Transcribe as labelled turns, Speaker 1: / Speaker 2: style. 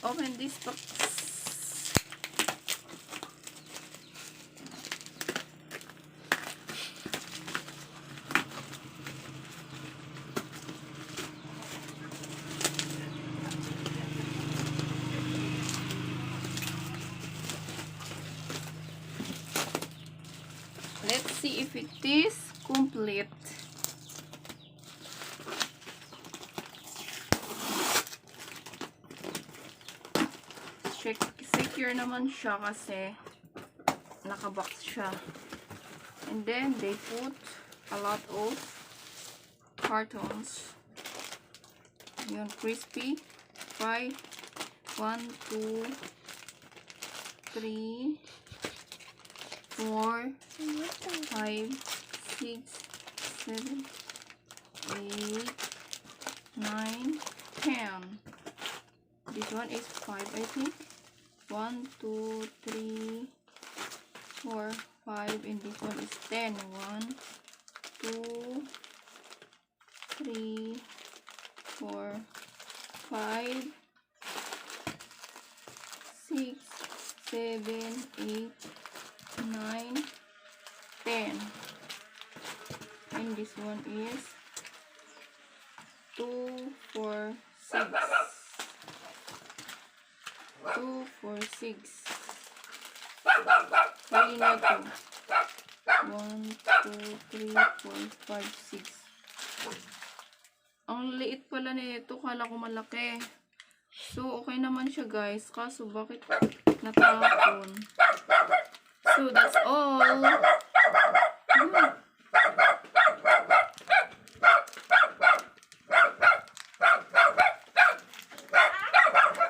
Speaker 1: open this box. Let's see if it is complete. Secure naman siya kasi nakabox siya. And then they put a lot of cartons. Yun, crispy. 5, 1, 2, 3, 4, 5, 6, 7, 8, 9, 10. This one is 5, I think. 1, 2, 3, 4, 5, and this one is 10. 1, 2, 3, 4, 5, 6, 7, 8, 9, 10. And this one is 2, 4, 6. 2, 4, 6. Pwede na ito. 1, 2, 3, 4, 5, 6. Ang liit pala nito. Kala ko malaki. So, okay naman siya guys. Kaso, bakit natapon? So, that's all.